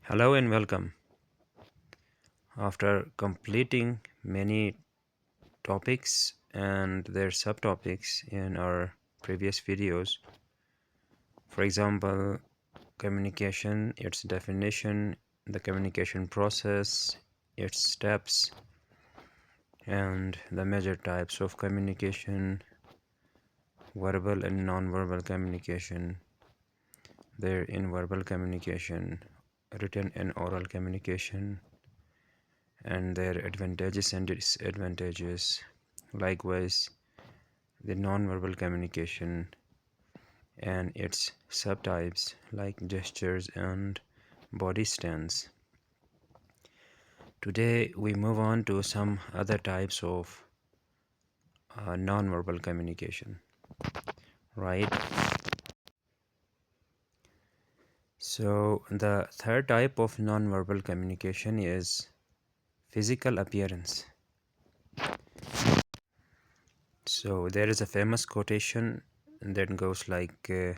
Hello and welcome. After completing many topics and their subtopics in our previous videos, for example, communication, its definition, the communication process, its steps, and the major types of communication, verbal and non-verbal communication, their in-verbal communication, written and oral communication, and their advantages and disadvantages. Likewise, the nonverbal communication and its subtypes like gestures and body stance. Today, we move on to some other types of nonverbal communication, right? So, the third type of nonverbal communication is physical appearance. So, there is a famous quotation that goes like, the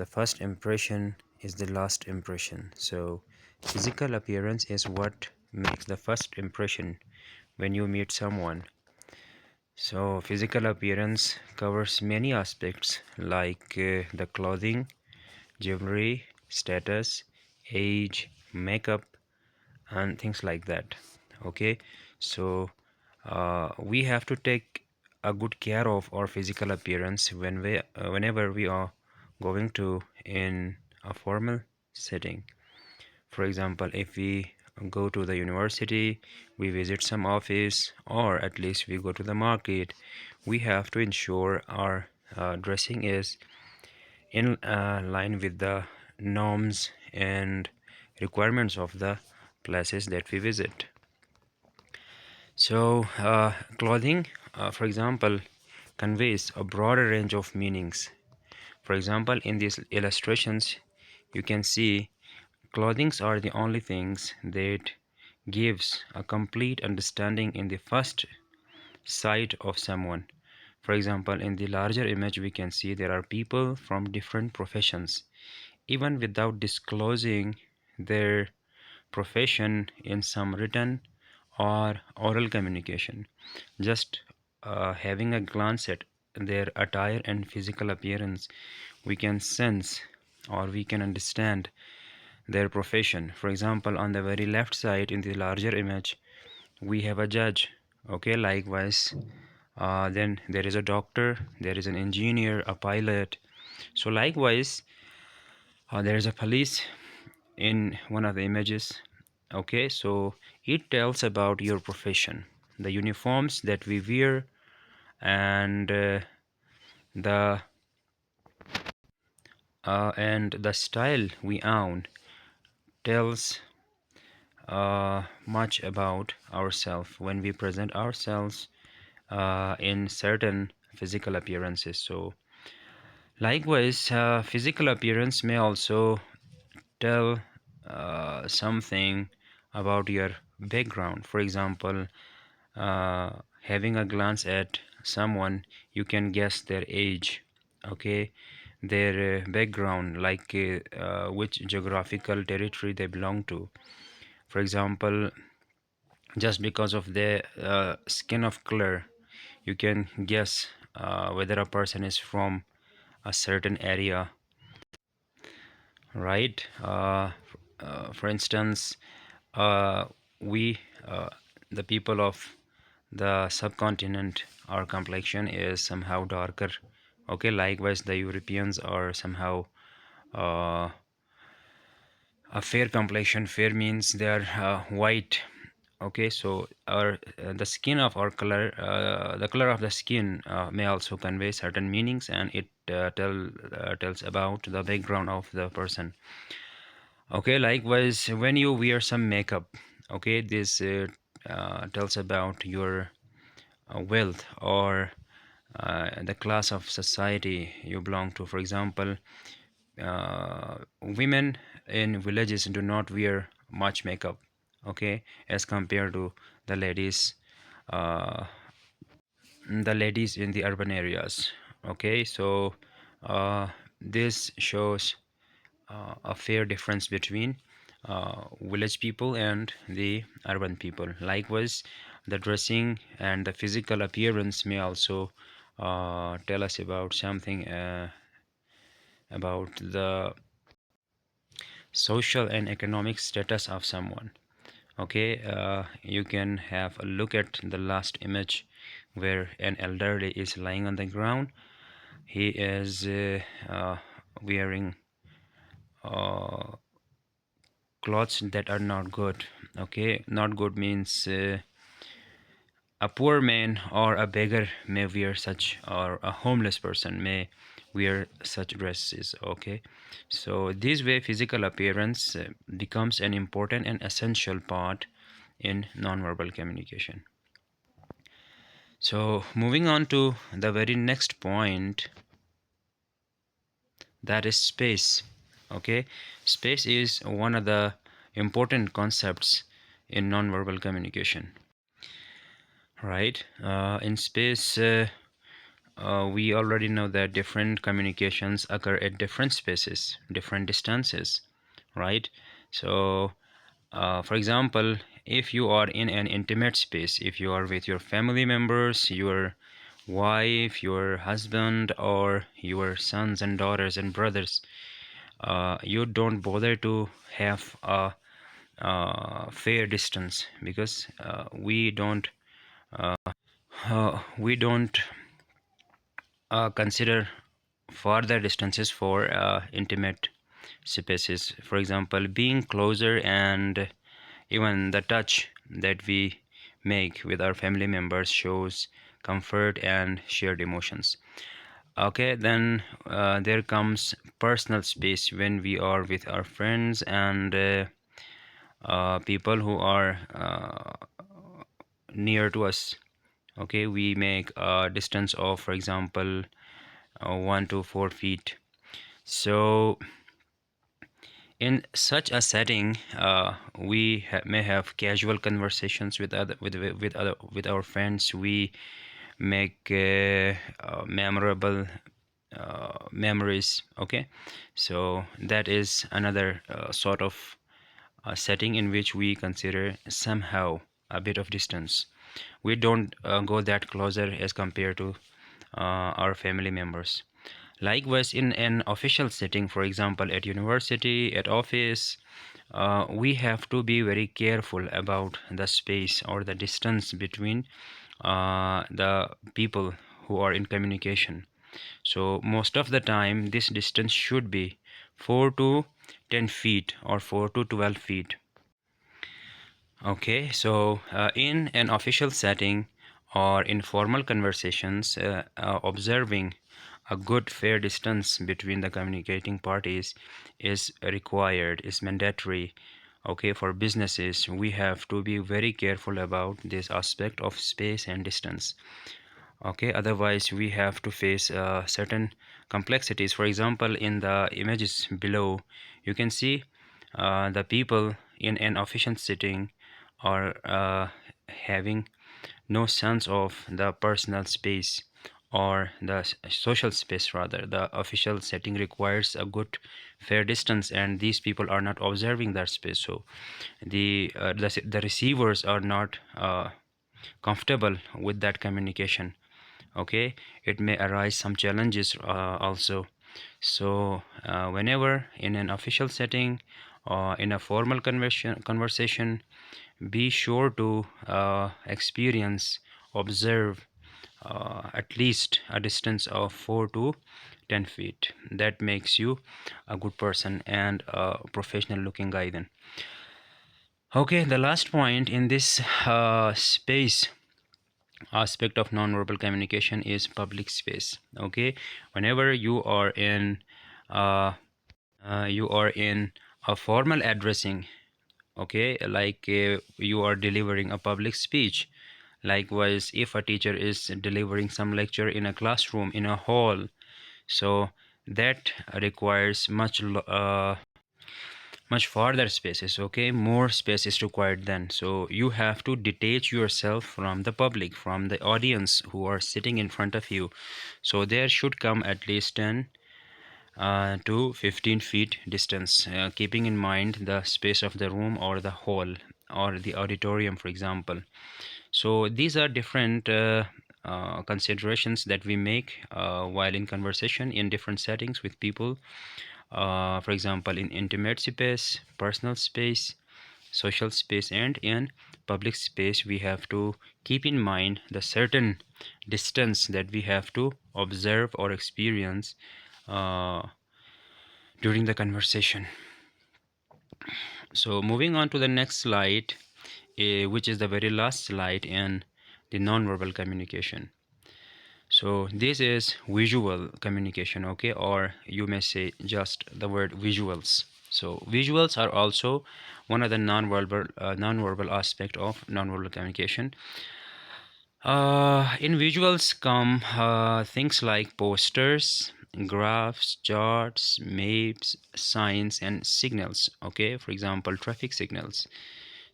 first impression is the last impression. So, physical appearance is what makes the first impression when you meet someone. So, physical appearance covers many aspects like the clothing, jewelry, status, age, makeup, and things like that. Okay, so we have to take a good care of our physical appearance whenever we are going to in a formal setting. For example, if we go to the university, we visit some office, or at least we go to the market, we have to ensure our dressing is in line with the norms and requirements of the places that we visit. So, clothing, for example, conveys a broader range of meanings. For example, in these illustrations, you can see clothings are the only things that gives a complete understanding in the first sight of someone. For example, in the larger image, we can see there are people from different professions, even without disclosing their profession in some written or oral communication. Just having a glance at their attire and physical appearance, we can sense or we can understand their profession. For example, on the very left side in the larger image, we have a judge. Okay, likewise, then there is a doctor, there is an engineer, a pilot. So, likewise, there is a police in one of the images. Okay, so it tells about your profession, the uniforms that we wear, and the the style we own tells much about ourselves when we present ourselves in certain physical appearances. So likewise, physical appearance may also tell something about your background. For example, having a glance at someone, you can guess their age, okay, their background, like which geographical territory they belong to. For example, just because of the skin of color, you can guess whether a person is from a certain area, right? For instance, we the people of the subcontinent, our complexion is somehow darker. Okay, likewise the Europeans are somehow uh, a fair complexion. Fair means they are white. Okay, so our the skin of our color, the color of the skin may also convey certain meanings, and it tells about the background of the person. Okay, likewise when you wear some makeup, okay, this tells about your wealth or the class of society you belong to. For example, women in villages do not wear much makeup, okay, as compared to the ladies, uh, the ladies in the urban areas. Okay, so this shows a fair difference between village people and the urban people. Likewise, the dressing and the physical appearance may also tell us about something about the social and economic status of someone. Okay, you can have a look at the last image where an elderly is lying on the ground. He is wearing uh, clothes that are not good. Okay, not good means a poor man or a beggar may wear such, or a homeless person may wear such dresses. Okay, so this way physical appearance becomes an important and essential part in nonverbal communication. So moving on to the very next point, that is space. Okay, space is one of the important concepts in nonverbal communication, right? In space, we already know that different communications occur at different spaces, different distances, right? So for example, if you are in an intimate space, if you are with your family members, your wife, your husband, or your sons and daughters and brothers, you don't bother to have a fair distance, because we don't consider further distances for intimate spaces. For example, being closer and even the touch that we make with our family members shows comfort and shared emotions. Okay, then there comes personal space when we are with our friends and people who are near to us. Okay, we make a distance of, for example, 1 to 4 feet. So in such a setting, we may have casual conversations with with our friends. We make memorable memories. Okay, so that is another sort of setting in which we consider somehow a bit of distance. We don't go that closer as compared to our family members. Likewise, in an official setting, for example, at university, at office, we have to be very careful about the space or the distance between the people who are in communication. So most of the time, this distance should be 4 to 10 feet or 4 to 12 feet. Okay, so in an official setting or informal conversations, observing a good fair distance between the communicating parties is required, is mandatory. Okay, for businesses, we have to be very careful about this aspect of space and distance. Okay, otherwise we have to face certain complexities. For example, in the images below, you can see the people in an official setting are having no sense of the personal space or the social space. Rather, the official setting requires a good fair distance, and these people are not observing that space. So the receivers are not comfortable with that communication. Okay, it may arise some challenges also. So whenever in an official setting or in a formal conversation, be sure to experience, observe at least a distance of 4 to 10 feet. That makes you a good person and a professional looking guy then. Okay, the last point in this space aspect of nonverbal communication is public space. Okay, whenever uh, you are in a formal addressing, okay, like you are delivering a public speech. Likewise, if a teacher is delivering some lecture in a classroom, in a hall, so that requires much farther spaces. Okay, more space is required then. So you have to detach yourself from the public, from the audience who are sitting in front of you. So there should come at least 10 to 15 feet distance, keeping in mind the space of the room or the hall or the auditorium, for example. So these are different considerations that we make while in conversation in different settings with people. For example, in intimate space, personal space, social space, and in public space, we have to keep in mind the certain distance that we have to observe or experience uh, during the conversation. So moving on to the next slide, which is the very last slide in the nonverbal communication. So this is visual communication, okay, or you may say just the word visuals. So visuals are also one of the nonverbal aspect of nonverbal communication. In visuals come things like posters, graphs, charts, maps, signs, and signals. Okay, for example, traffic signals.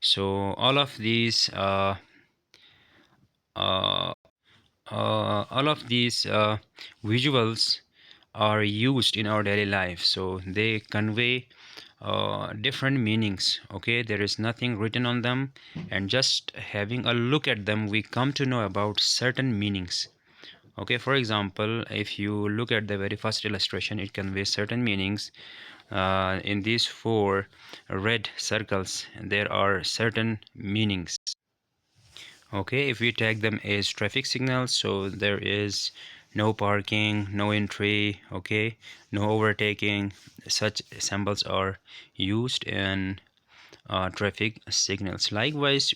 So uh, all of these visuals are used in our daily life, so they convey different meanings. Okay, there is nothing written on them, and just having a look at them we come to know about certain meanings. Okay, for example, if you look at the very first illustration, it conveys certain meanings. In these four red circles there are certain meanings. Okay, if we tag them as traffic signals, so there is no parking, no entry, okay, no overtaking. Such symbols are used in traffic signals. Likewise,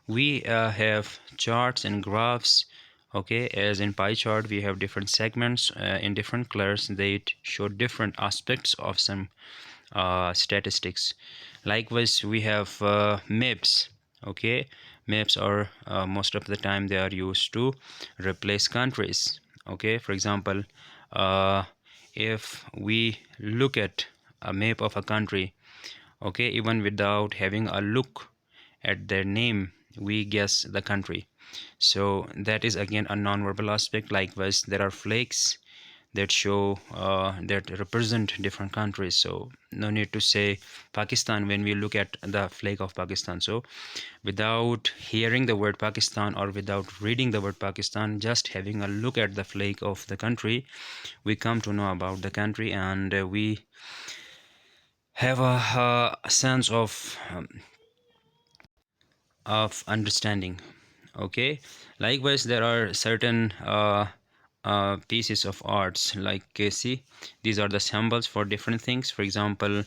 we have charts and graphs. Okay, as in pie chart we have different segments in different colors. They show different aspects of some statistics. Likewise, we have maps. Okay, maps are most of the time they are used to replace countries. Okay, for example, uh, if we look at a map of a country, okay, even without having a look at their name we guess the country. So that is again a non-verbal aspect. Likewise, there are flags that show that represent different countries. So no need to say Pakistan when we look at the flag of Pakistan. So without hearing the word Pakistan or without reading the word Pakistan, just having a look at the flag of the country, we come to know about the country, and we have a sense of understanding. Okay, likewise there are certain pieces of arts, like see, these are the symbols for different things. For example,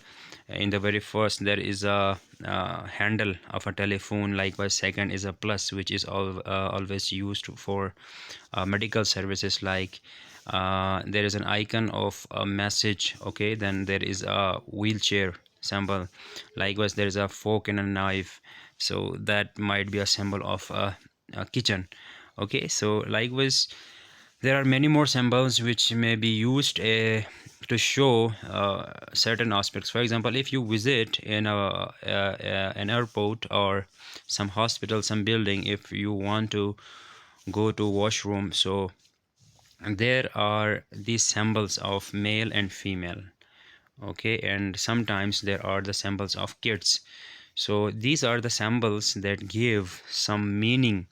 in the very first there is a handle of a telephone. Likewise, second is a plus, which is always used for medical services. Like there is an icon of a message. Okay, then there is a wheelchair symbol. Likewise, there is a fork and a knife, so that might be a symbol of a kitchen. Okay, so likewise there are many more symbols which may be used to show certain aspects. For example, if you visit in an airport or some hospital, some building, if you want to go to washroom, so there are these symbols of male and female. Okay, and sometimes there are the symbols of kids. So these are the symbols that give some meaning,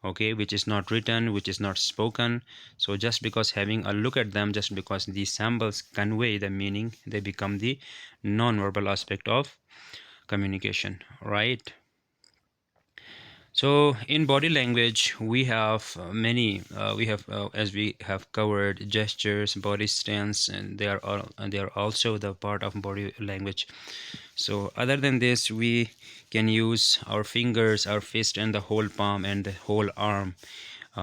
okay, which is not written, which is not spoken. So just because having a look at them, just because these symbols convey the meaning, they become the non-verbal aspect of communication, right? So in body language we have many we have as we have covered gestures, body stance, and they are also the part of body language. So other than this, we can use our fingers, our fist, and the whole palm and the whole arm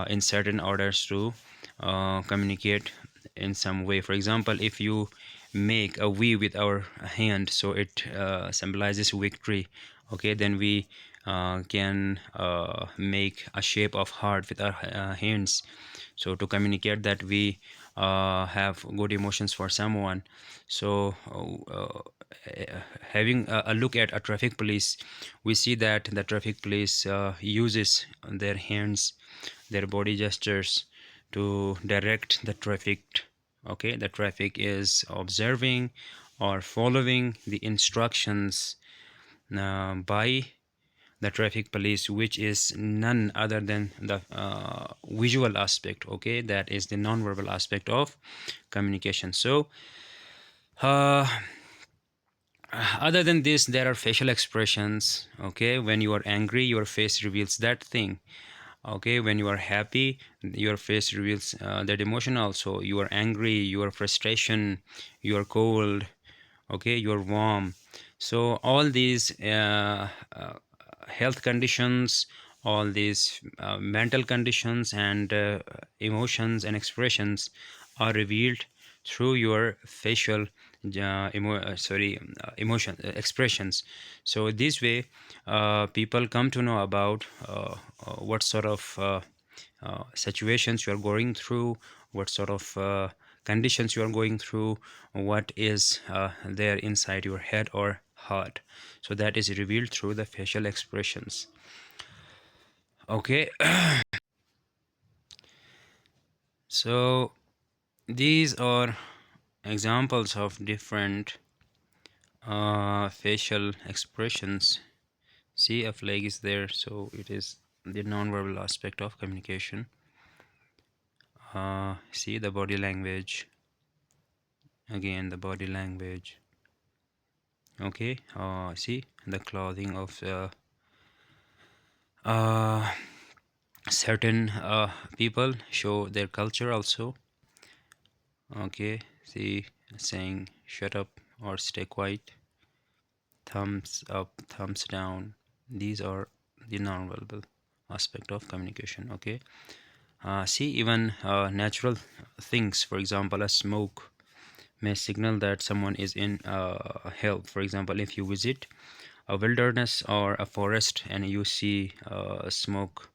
in certain orders to communicate in some way. For example, if you make a V with our hand, so it symbolizes victory. Okay, then we can make a shape of heart with our hands, so to communicate that we have good emotions for someone. So having a look at a traffic police, we see that the traffic police uses their hands, their body gestures to direct the traffic. Okay, the traffic is observing or following the instructions by the traffic police, which is none other than the visual aspect. Okay, that is the non-verbal aspect of communication. So uh, other than this, there are facial expressions. Okay, when you are angry, your face reveals that thing. Okay, when you are happy, your face reveals that emotion also. You are angry, your frustration, you are cold, okay, you're warm. So all these health conditions, all these mental conditions and emotions and expressions are revealed through your facial emotion expressions. So this way people come to know about what sort of situations you are going through, what sort of conditions you are going through, what is there inside your head or heart. So that is revealed through the facial expressions. Okay, so these are examples of different facial expressions. See, a flag is there, so it is the non-verbal aspect of communication. See the body language, again the body language. Okay, see the clothing of uh, certain people show their culture also. Okay, see, saying shut up or stay quiet, thumbs up, thumbs down, these are the non-verbal aspect of communication. Okay, see, even natural things, for example a smoke may signal that someone is in health. For example, if you visit a wilderness or a forest and you see smoke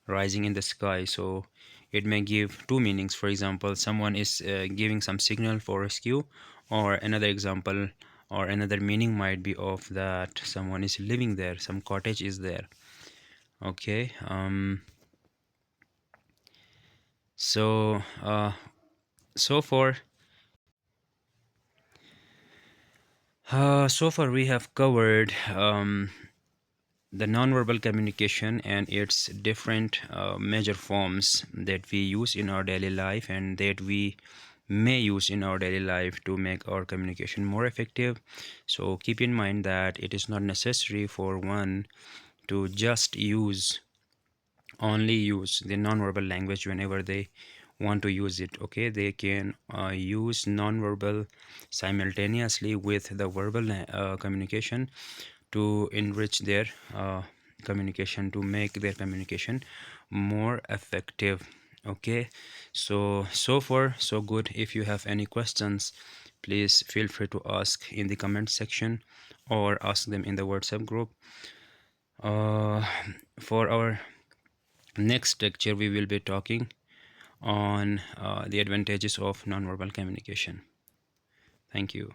rising in the sky, so it may give two meanings. For example, someone is giving some signal for rescue, or another example or another meaning might be of that someone is living there, some cottage is there. Okay, so so far so far we have covered the nonverbal communication and its different major forms that we use in our daily life and that we may use in our daily life to make our communication more effective. So keep in mind that it is not necessary for one to just only use the nonverbal language whenever they want to use it. Okay, they can use nonverbal simultaneously with the verbal communication to enrich their communication, to make their communication more effective. Okay, so so far so good. If you have any questions, please feel free to ask in the comment section or ask them in the WhatsApp group. uh, for our next lecture we will be talking on the advantages of nonverbal communication. Thank you.